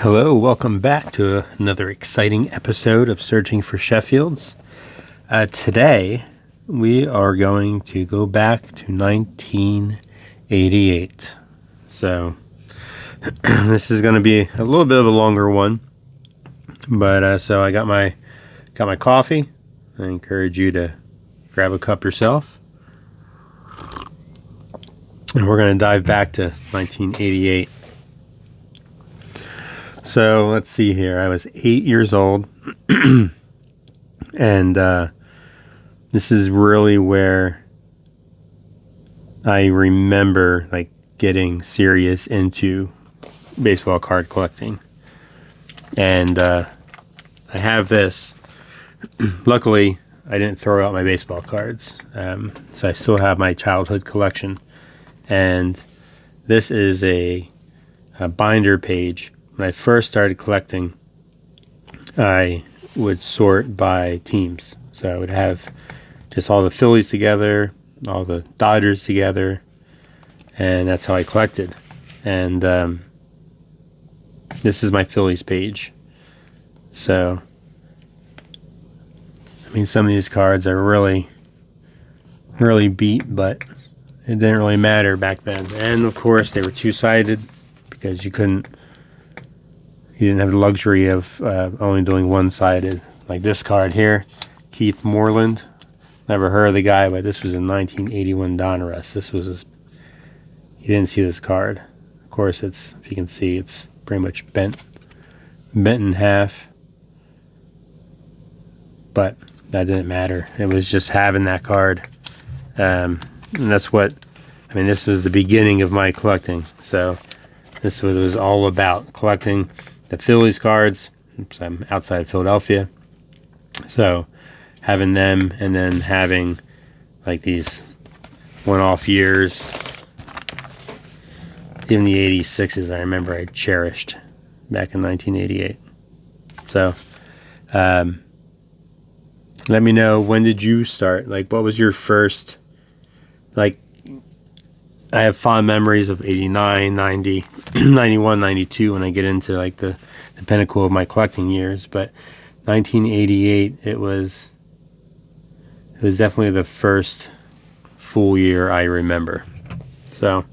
Hello, welcome back to another exciting episode of Searching for Sheffields. Today, we are going to go back to 1988. So, this is going to be a little bit of a longer one, but so I got my coffee. I encourage you to grab a cup yourself, and we're going to dive back to 1988. So let's see here. I was 8 years old, and this is really where I remember getting serious into baseball card collecting. And I have this. Luckily, I didn't throw out my baseball cards, so I still have my childhood collection. And this is a binder page. When I first started collecting, I would sort by teams. So I would have just all the Phillies together, all the Dodgers together, and that's how I collected. And this is my Phillies page. So, I mean, some of these cards are really, really beat, but it didn't really matter back then. And of course, they were two-sided because you didn't have the luxury of only doing one-sided. Like this card here, Keith Moreland. Never heard of the guy, but this was in 1981 Donruss. You didn't see this card. Of course, if you can see, it's pretty much bent in half. But that didn't matter. It was just having that card. And this was the beginning of my collecting. So this is what it was all about, collecting the Phillies cards. Oops, I'm outside Philadelphia. So having them and then having these one-off years. Even the 86s, I remember I cherished back in 1988. So let me know, when did you start? What was your first, I have fond memories of 89, 90, 91, 92 when I get into the pinnacle of my collecting years. But 1988, it was definitely the first full year I remember. So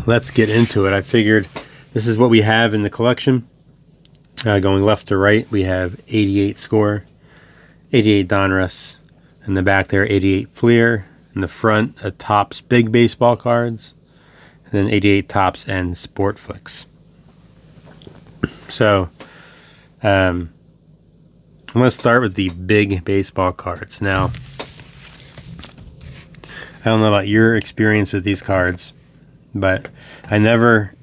let's get into it. I figured this is what we have in the collection. Going left to right, we have 88 score, 88 Donruss. In the back there, 88 Fleer. In the front, a Topps Big Baseball cards. And then 88 Topps and Sport Flicks. So, I'm going to start with the Big Baseball cards. Now, I don't know about your experience with these cards, but I never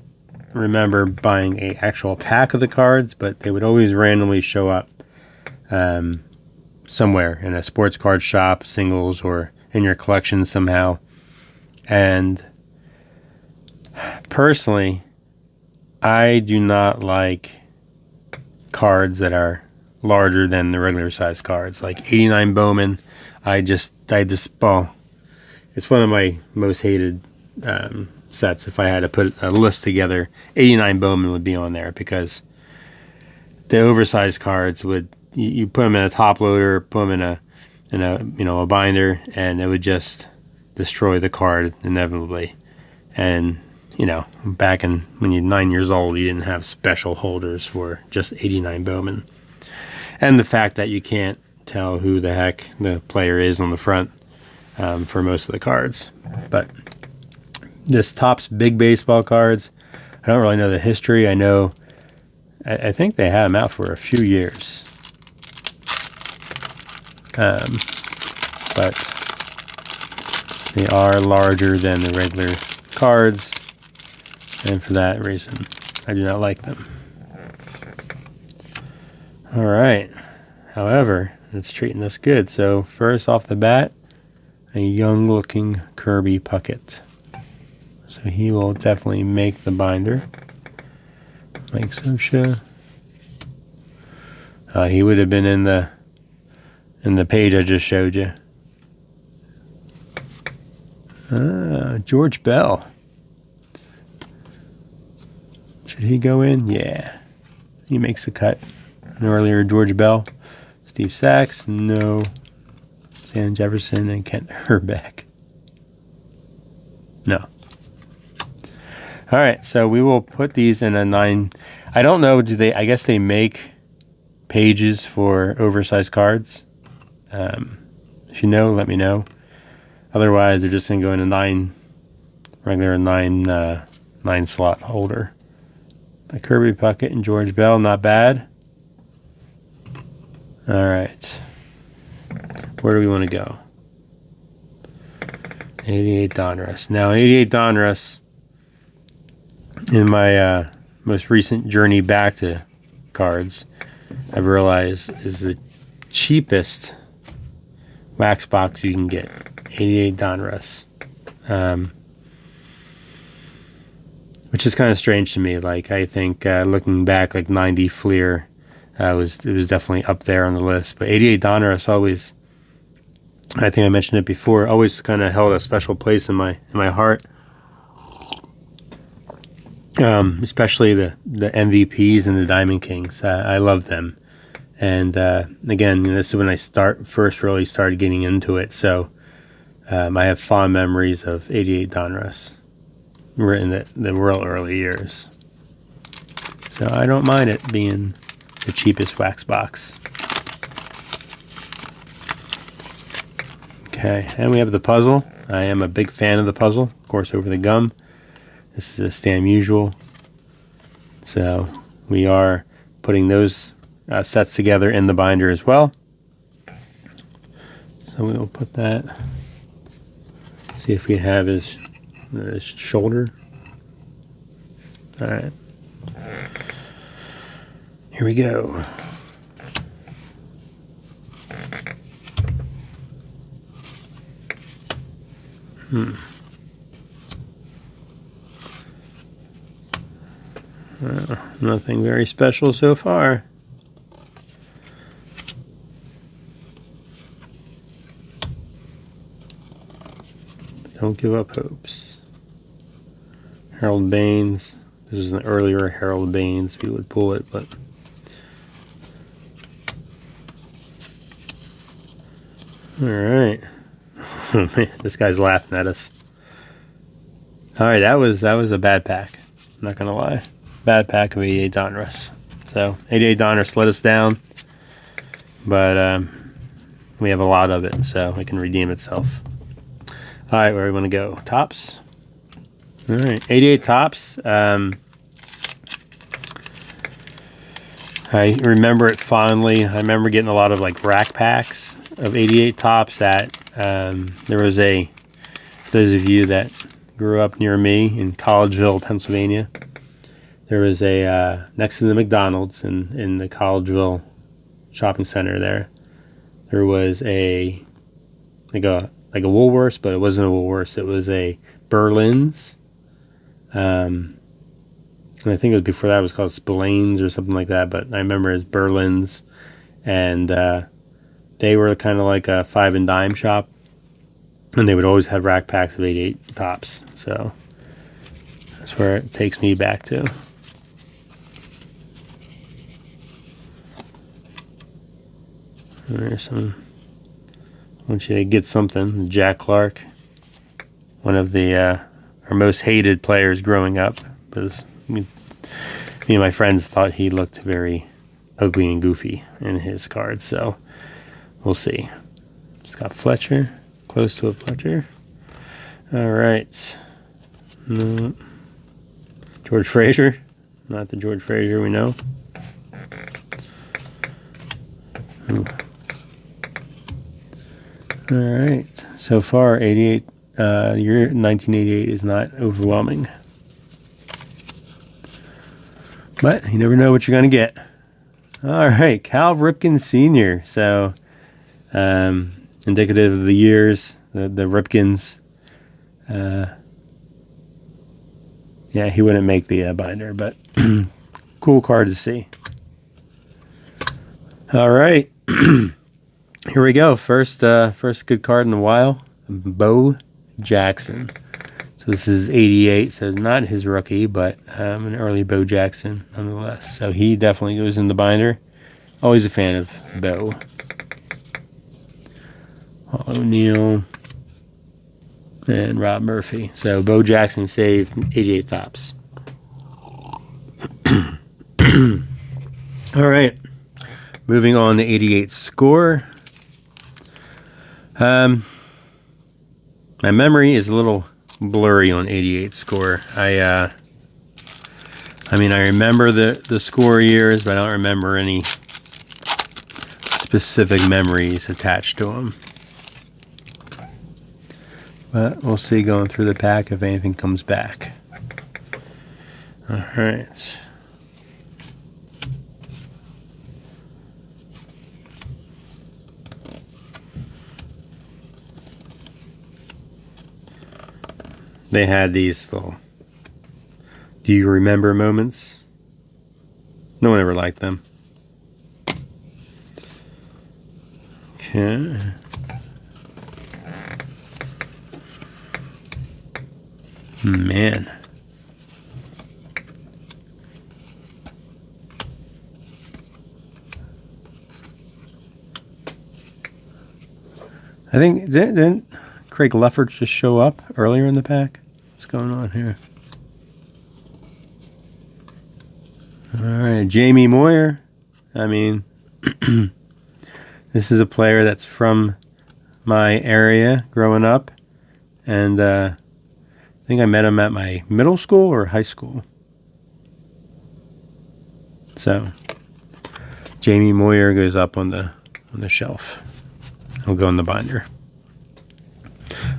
remember buying an actual pack of the cards, but they would always randomly show up somewhere in a sports card shop, singles, or in your collection somehow. And personally, I do not like cards that are larger than the regular size cards. Like 89 Bowman, it's one of my most hated sets. If I had to put a list together, 89 Bowman would be on there, because the oversized cards you put them in a top loader, put them in a binder, and it would just destroy the card inevitably. And back when you're 9 years old, you didn't have special holders for just 89 Bowman. And the fact that you can't tell who the heck the player is on the front for most of the cards. But this Topps Big Baseball cards, I don't really know the history. I think they had them out for a few years. But they are larger than the regular cards, and for that reason, I do not like them. All right. However, it's treating us good. So first off the bat, a young-looking Kirby Puckett. So he will definitely make the binder. Mike Scioscia. He would have been in the page I just showed you. George Bell. Should he go in? Yeah. He makes the cut. And earlier, George Bell. Steve Sachs. No. Stan Jefferson and Kent Herbeck. No. All right, so we will put these in a 9. I don't know, I guess they make pages for oversized cards. If you know, let me know. Otherwise, they're just going to go in a 9, regular 9 slot holder. By Kirby Puckett and George Bell, not bad. All right. Where do we want to go? 88 Donruss. Now, 88 Donruss, in my most recent journey back to cards, I've realized is the cheapest wax box you can get. 88 Donruss. Which is kind of strange to me. Like, I think looking back, like 90 Fleer was definitely up there on the list. But 88 Donruss always, I think I mentioned it before, always kind of held a special place in my heart. Especially the MVPs and the Diamond Kings. I love them. And again, this is when I first really started getting into it. So I have fond memories of 88 Donruss. We're in the real early years. So I don't mind it being the cheapest wax box. Okay, and we have the puzzle. I am a big fan of the puzzle. Of course, over the gum. This is a Stan Musial. So we are putting those sets together in the binder as well. So we will put that. See if we have his shoulder. All right. Here we go. Nothing very special so far. Don't give up hopes. Harold Baines. This is an earlier Harold Baines. We would pull it, but all right. Oh man, this guy's laughing at us. All right, that was a bad pack. I'm not gonna lie, bad pack of 88 Donruss. So 88 Donruss let us down, but we have a lot of it, so it can redeem itself. All right, where do we want to go? Topps. All right, 88 Topps. I remember it fondly. I remember getting a lot of like rack packs of 88 Topps that there was for those of you that grew up near me in Collegeville, Pennsylvania, there was next to the McDonald's in the Collegeville shopping center there was like a Woolworths, but it wasn't a Woolworths. It was a Berlin's. And I think it was before that, it was called Spillane's or something like that. But I remember it as Berlin's. And they were kind of like a 5 and dime shop. And they would always have rack packs of 88 Topps. So that's where it takes me back to. There's some. I want you to get something. Jack Clark, one of our most hated players growing up, because me and my friends thought he looked very ugly and goofy in his cards. So we'll see. Scott Fletcher, close to a Fletcher. All right. No. George Frazier, not the George Frazier we know. All right. So far, 88. Year 1988 is not overwhelming, but you never know what you're going to get. All right, Cal Ripken Sr. So, indicative of the years, the Ripkens. Yeah, he wouldn't make the binder, but cool card to see. All right. Here we go. First good card in a while. Bo Jackson. So this is 88, so not his rookie, but an early Bo Jackson nonetheless. So he definitely goes in the binder. Always a fan of Bo. O'Neal and Rob Murphy. So Bo Jackson saved 88 tops. All right. Moving on to 88 score. My memory is a little blurry on 88 score. I remember the score years, but I don't remember any specific memories attached to them. But we'll see going through the pack if anything comes back. All right. They had these little "do you remember" moments. No one ever liked them. Okay. Man. I think, didn't Craig Lefferts just show up earlier in the pack? What's going on here? All right, Jamie Moyer. I mean, this is a player that's from my area growing up. And I think I met him at my middle school or high school. So Jamie Moyer goes up on the shelf. He'll go in the binder.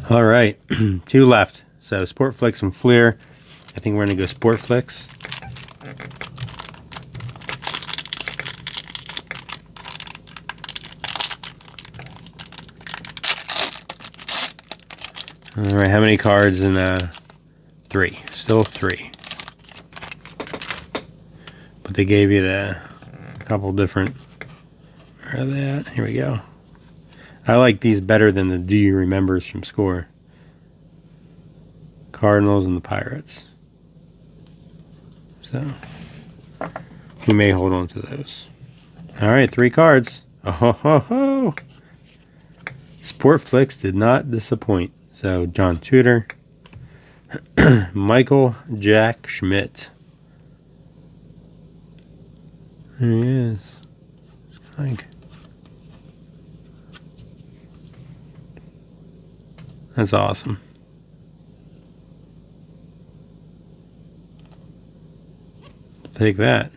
All right, 2 left. So Sportflix and Fleer. I think we're going to go Sportflix. All right, how many cards in 3? Still 3. But they gave you a couple different. Where are they at? Here we go. I like these better than the "do you remembers" from Score. Cardinals and the Pirates. So we may hold on to those. All right, 3 cards. Oh ho ho ho! Sportflix did not disappoint. So John Tudor, Michael Jack Schmidt. There he is. Like, that's awesome. Take that.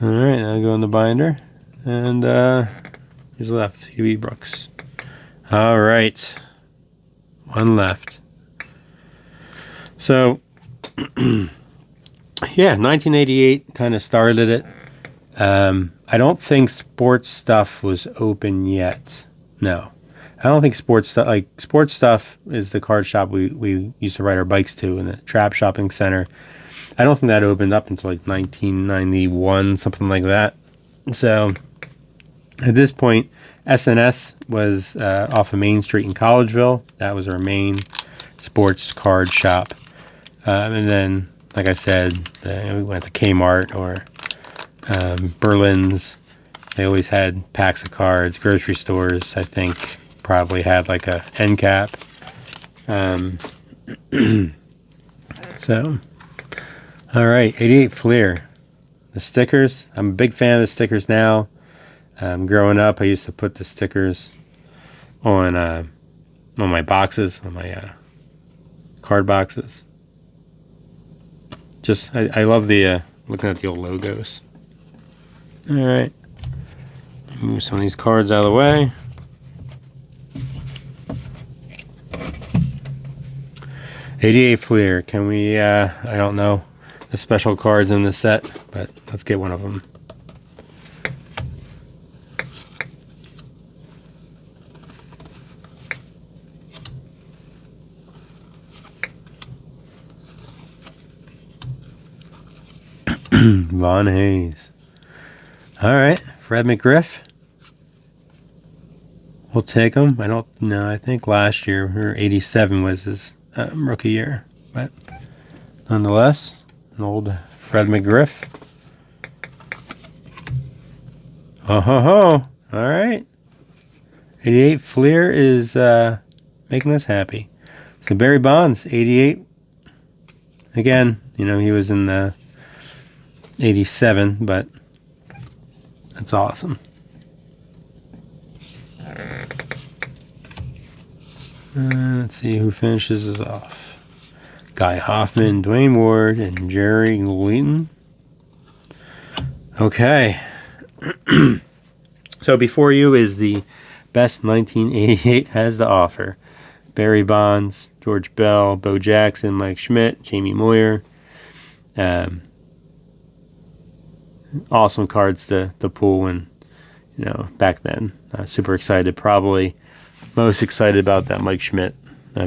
All right, I'll go in the binder. And who's left? Huey Brooks. All right. 1 left. So, yeah, 1988 kind of started it. I don't think sports stuff was open yet. No. I don't think sports stuff is the card shop we used to ride our bikes to in the Trap Shopping Center. I don't think that opened up until like 1991, something like that. So at this point, SNS was off of Main Street in Collegeville. That was our main sports card shop. And then, like I said, we went to Kmart or Berlin's. They always had packs of cards. Grocery stores, I think, probably had like a end cap. So, all right, 88 Fleer. The stickers. I'm a big fan of the stickers now. Growing up, I used to put the stickers on my boxes, on my card boxes. Just, I love the looking at the old logos. All right, move some of these cards out of the way. '88 Fleer. Can we? I don't know the special cards in the set, but let's get one of them. Von Hayes. All right, Fred McGriff. we'll take him. I don't know. I think last year, or 87 was his rookie year. But nonetheless, an old Fred McGriff. Oh ho ho! All right. 88 Fleer is making us happy. So Barry Bonds, 88. Again, he was in the 87, but that's awesome. Let's see who finishes us off. Guy Hoffman, Dwayne Ward, and Jerry Gleaton. Okay. So before you is the best 1988 has to offer. Barry Bonds, George Bell, Bo Jackson, Mike Schmidt, Jamie Moyer. Awesome cards to pull, and back then. Super excited. Probably most excited about that Mike Schmidt.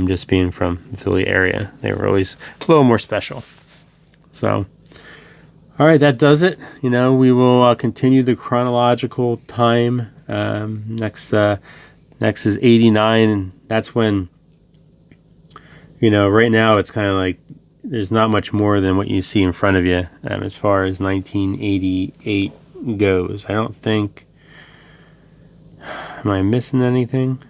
Just being from the Philly area. They were always a little more special. So, all right, that does it. We will continue the chronological time. Next is 89, and that's when, right now it's kind of like there's not much more than what you see in front of you as far as 1988 goes. I don't think, am I missing anything?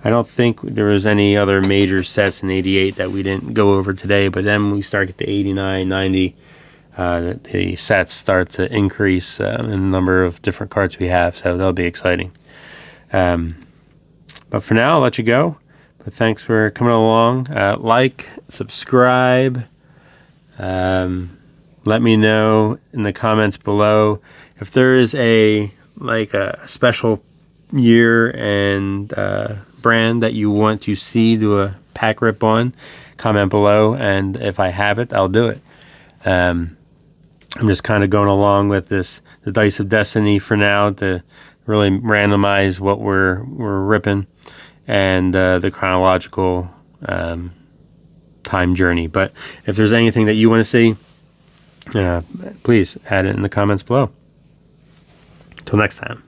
I don't think there was any other major sets in 88 that we didn't go over today, but then we start at the 89, 90, the sets start to increase in the number of different cards we have, so that'll be exciting. But for now, I'll let you go. But thanks for coming along. Like, subscribe. Let me know in the comments below if there is a special year and brand that you want to see do a pack rip on. Comment below, and if I have it, I'll do it. I'm just kind of going along with the Dice of Destiny for now to really randomize what we're ripping, and the chronological time journey. But if there's anything that you want to see, please add it in the comments below. Till next time.